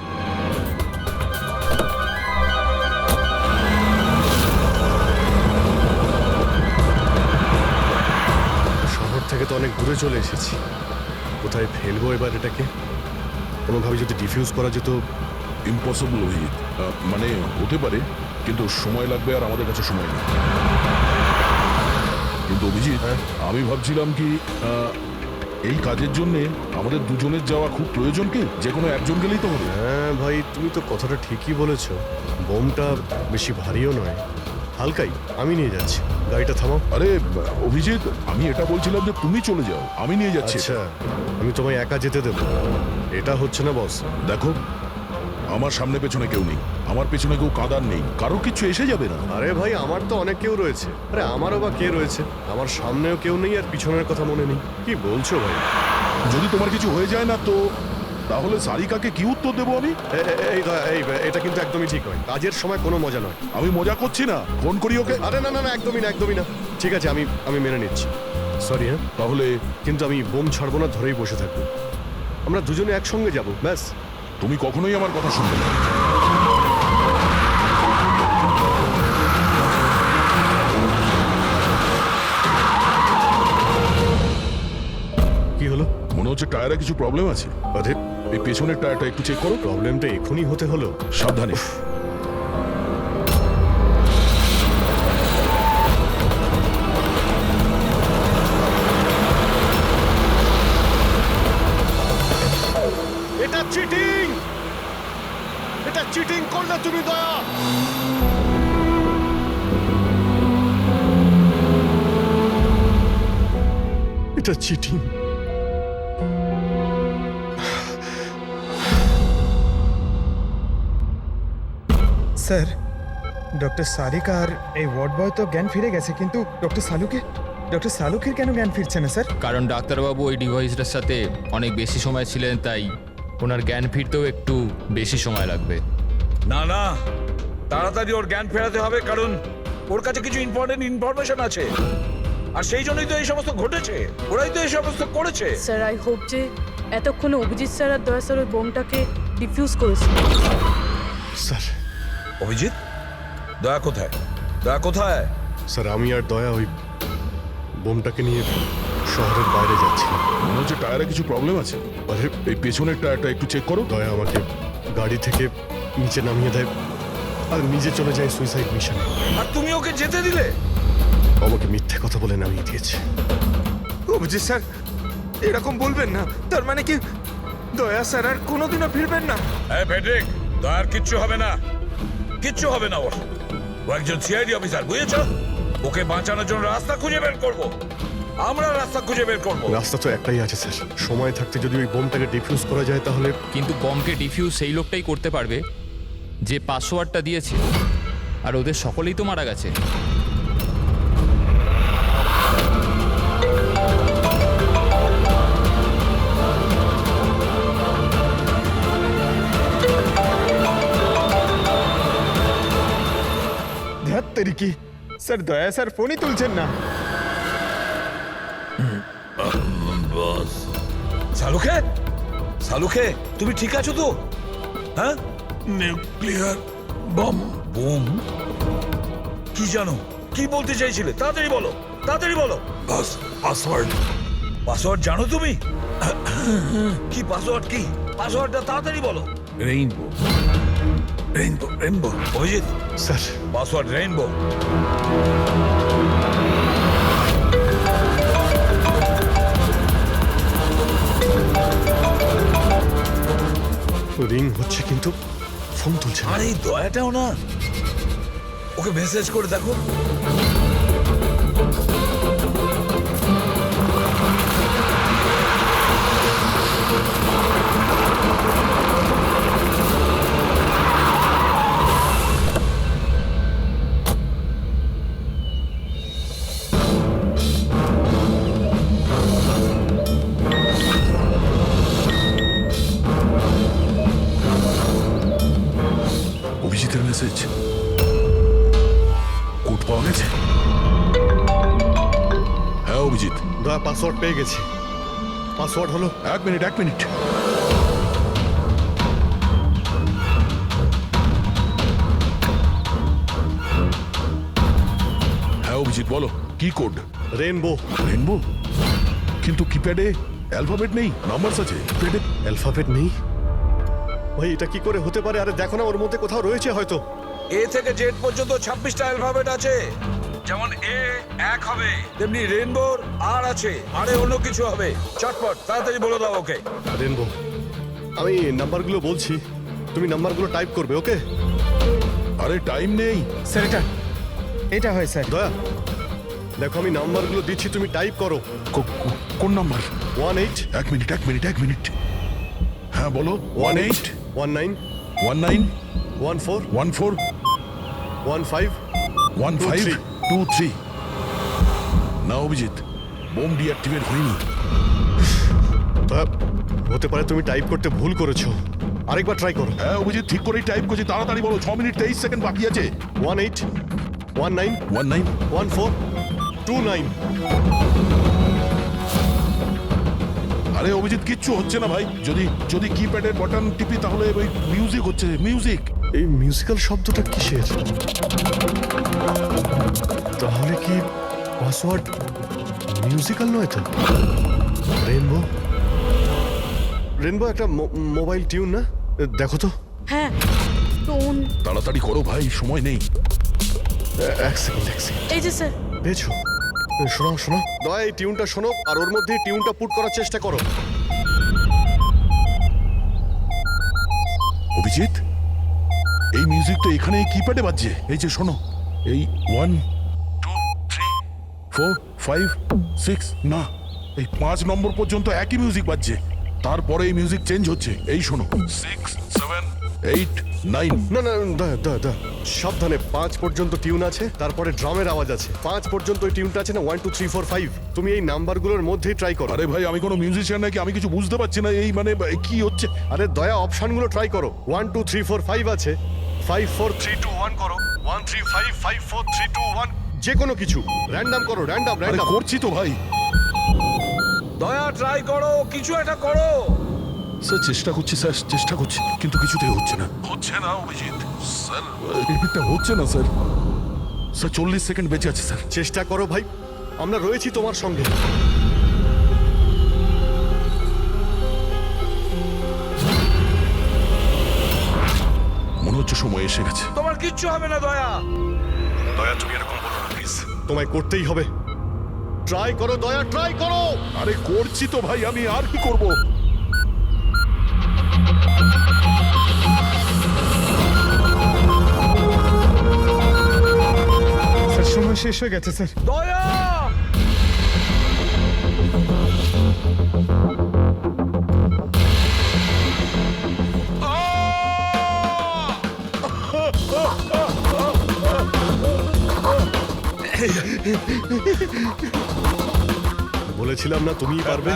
শহর থেকে তো অনেক দূরে চলে এসেছি, কোথায় ফেলবো এবার এটাকে? কোনোভাবে যদি ডিফিউজ করা যেত। ইম্পসিবল অভিজিৎ, মানে হতে পারে, কিন্তু সময় লাগবে আর আমাদের কাছে সময় নেই। কিন্তু অভিজিৎ, আমি ভাবছিলাম কি এই কাজের জন্য আমাদের দুজনের যাওয়া খুব প্রয়োজন কি? যে কোনো একজন গেলেই তো হবে। হ্যাঁ ভাই, তুমি তো কথাটা ঠিকই বলেছো। বোমটা বেশি ভারীও নয়, হালকাই। আমি নিয়ে যাচ্ছি, গাড়িটা থামাও। আরে অভিজিৎ, আমি এটা বলছিলাম যে তুমি চলে যাও, আমি নিয়ে যাচ্ছি। আচ্ছা, আমি তোমায় একা যেতে দেবো? এটা হচ্ছে না বস। দেখো, আমার সামনে পেছনে কেউ নেই, আমার পেছনে কেউ কাঁদার নেই, কারো কিছু এসে যাবে না। আরে ভাই, আমার তো অনেক কেউ রয়েছে। আরে আমারও বা কে রয়েছে? আমার সামনেও কেউ নেই আর পিছনের কথা মনে নেই। কি বলছো ভাই? যদি তোমার কিছু হয়ে যায় না তো তাহলে সারিকাকে কি উত্তর দেবো আমি? এই এটা কিন্তু একদমই ঠিক নয়। কাজের সময় কোনো মজা নয়। আমি মজা করছি না, ফোন করি ওকে। আরে না না না, একদমই না, একদমই না। ঠিক আছে, আমি মেনে নিচ্ছি। সরি। হ্যাঁ, তাহলে কিন্তু আমি বোম ছাড়বো না, ধরেই বসে থাকবো। আমরা দুজনে একসঙ্গে যাব, ব্যাস। তুমি কখনোই আমার কথা শুনবে না। কি হলো? মনে হচ্ছে টায়ারে কিছু প্রবলেম আছে। আরে এই পেছনের টায়ারটা একটু চেক করো। প্রবলেমটা এখনই হতে হলো? সাবধানে। এটা চিটিং! এটা চিটিং করলে তুমি দয়া। এটা চিটিং। স্যার ডক্টর সারিকা আর এই ওয়ার্ড বয় তো জ্ঞান ফিরে গেছে, কিন্তু ডক্টর সালুকের কেন জ্ঞান ফিরছে না স্যার? কারণ ডাক্তারবাবু ওই ডিভাইসটার সাথে অনেক বেশি সময় ছিলেন, তাই ওনার জ্ঞান ফিরতেও একটু বেশি সময় লাগবে। না না, তাড়াতাড়ি ওর জ্ঞান ফেরাতে হবে, কারণ ওর কাছে কিছু ইম্পর্টেন্ট ইনফরমেশন আছে, আর সেই জন্যই তো এই সমস্ত ঘটেছে, ওরাই তো এই সমস্ত করেছে। স্যার আই হোপ যে এতক্ষণে অভিজিৎ স্যার আর দয়া স্যার ওই বোমটাকে ডিফিউজ করেছে। স্যার অভিজিৎ, দয়া কোথায়? দয়া কোথায়? স্যার আমি আর দয়া ওই বোমটাকে নিয়ে শহরের বাইরে যাচ্ছিলাম। মনে হচ্ছে টায়ারে কিছু প্রবলেম আছে। আরে এই পেছনের টায়ারটা একটু চেক করো। দয়া আমাকে গাড়ি থেকে নিচে নামিয়ে দেয় আর নিজে চলে যায় সুইসাইড মিশনে। আর তুমি ওকে যেতে দিলে? আমাকে মিথ্যে কথা বলে নামিয়ে দিয়েছে। অভিজিৎ স্যার এরকম বলবেন না, তার মানে কি দয়া স্যার আর কোনোদিনও ফিরবেন না? এই ফেডরিক, দয়ার কিচ্ছু হবে না, কিচ্ছু হবে না ওর। ও একজন সিআইডি অফিসার, বুঝেছো? ওকে বাঁচানোর জন্য রাস্তা খুঁজে বের করব, আমরা রাস্তা খুঁজে বের করব। রাস্তা তো একটাই আছে স্যার, সময় থাকতে যদি ওই বোমটাকে ডিফিউজ করা যায় তাহলে। কিন্তু বমকে ডিফিউজ সেই লোকটাই করতে পারবে যে পাসওয়ার্ডটা দিয়েছে, আর ওদের সকলেই তো মারা গেছে। ধ্যাত্তেরি কি স্যার, দয়া স্যার ফোনই তুলছেন না। সালুকে, সালুকে, তুমি ঠিক আছো তো? হ্যাঁ? Nuclear bomb. বোম? কি জানো? কি বলতে চাইছিলে? তাড়াতাড়ি বলো, তাড়াতাড়ি বলো। পাসওয়ার্ড। পাসওয়ার্ড জানো তুমি? কি পাসওয়ার্ড? কি পাসওয়ার্ডটা তাড়াতাড়ি বলো। Rainbow, rainbow, rainbow. Abhijit sir, password rainbow. Ring হচ্ছে কিন্তু ফোন তুলছে না। আর এই দয়াটাও না, ওকে মেসেজ করে দেখো। অভিজিতের মেসেজ, কোড পাওয়া গেছে। হ্যাঁ অভিজিৎ, দয়া পাসওয়ার্ড পেয়ে গেছি। পাসওয়ার্ড হলো, এক মিনিট। হ্যাঁ অভিজিৎ বলো, কি কোড? রেইনবো। রেইনবো? কিন্তু কিপ্যাডে অ্যালফাবেট নেই, নাম্বারস আছে। কিপ্যাডে অ্যালফাবেট নেই? ভাই এটা কি করে হতে পারে? আরে দেখো না, ওর মধ্যে কোথাও রয়েছে হয়তো। এ থেকে জেড পর্যন্ত 26টা অ্যালফাবেট আছে। যেমন এ 1 হবে, তেমনি রেইনবোর আর আছে, আরে অন্য কিছু হবে। চটপট তাড়াতাড়ি বলে দাও ওকে। রেইনবো, আমি নাম্বারগুলো বলছি, তুমি নাম্বারগুলো টাইপ করবে, ওকে? আরে টাইম নেই স্যার এটা হয় স্যার। দয়া দেখো, আমি নাম্বারগুলো দিচ্ছি, তুমি টাইপ করো। কোন নাম্বার? 18। এক মিনিট। হ্যাঁ বলো। 18 19 19 14 14 15 15 23। না অভিজিৎ, বোম ডিঅ্যাক্টিভেট হয়নি। হতে পারে তুমি টাইপ করতে ভুল করেছো, আরেকবার ট্রাই করো। হ্যাঁ অভিজিৎ, ঠিক করেই টাইপ করছি, তাড়াতাড়ি বলো। 6 মিনিট 23 সেকেন্ড বাকি আছে। 18 19 19 14 29। আরে অভিজিৎ, কিচ্ছু হচ্ছে না ভাই। যদি কিপ্যাডের বাটন টিপি তাহলে ওই মিউজিক হচ্ছে, মিউজিক। এই মিউজিক্যাল শব্দটা কিসের? তাহলে কি পাসওয়ার্ড মিউজিক্যাল নয় তো? রেইনবো, রেইনবো একটা মোবাইল টিউন না? দেখো তো। হ্যাঁ, টোন। তাড়াতাড়ি করো ভাই, সময় নেই। এক সেকেন্ড। এই যে স্যার। পেয়েছো? শোনো দয়া, এই টিউনটা শোনো আর ওর মধ্যে টিউনটা পুট করার চেষ্টা করো। অভিজিৎ, এই মিউজিক তো এখানে কিপ্যাডে বাজছে। এই যে শোনো, এই 1 2 3 4 5 6, না এই 5 নম্বর পর্যন্ত একই মিউজিক বাজছে। তারপরে এই মিউজিক চেঞ্জ হচ্ছে। এই শোনো, 6 7 8, 9। না না দা সাবধানে 5 পর্যন্ত টিউন আছে, তারপরে ড্রামের আওয়াজ আছে। 5 পর্যন্ত ওই টিউনটা আছে না, 1 2 3 4 5। তুমি এই নাম্বারগুলোর মধ্যেই ট্রাই করো। আরে ভাই আমি কোনো মিউজিশিয়ান নাকি, আমি কিছু বুঝতে পারছি না এই মানে কি হচ্ছে। আরে দয়া অপশনগুলো ট্রাই করো। 1 2 3 4 5 আছে, 5 4 3 2 1 করো, 1 3 5 5 4 3 2 1, যে কোনো কিছু র্যান্ডম করো, র্যান্ডম আরে করছি তো ভাই। দয়া ট্রাই করো, কিছু একটা করো। স্যার চেষ্টা করছি স্যার, চেষ্টা করছি, কিন্তু কিছুতেই হচ্ছে না। হচ্ছে না অভিজিৎ স্যার, এটা হচ্ছে না স্যার। স্যার 40 সেকেন্ড বেঁচে আছে স্যার। চেষ্টা করো ভাই, আমরা রয়েছি তোমার সঙ্গে। মনে হচ্ছে সময় এসে গেছে। তোমার কিচ্ছু হবে না দয়া। দয়া তুমি এরকম বলো না প্লিজ, তোমায় করতেই হবে। ট্রাই করো দয়া, ট্রাই করো। আরে করছি তো ভাই, আমি আর কি করব। স্যার সময় শেষ হয়ে গেছে স্যার। দয়া বলেছিলাম না তুমিই পারবে।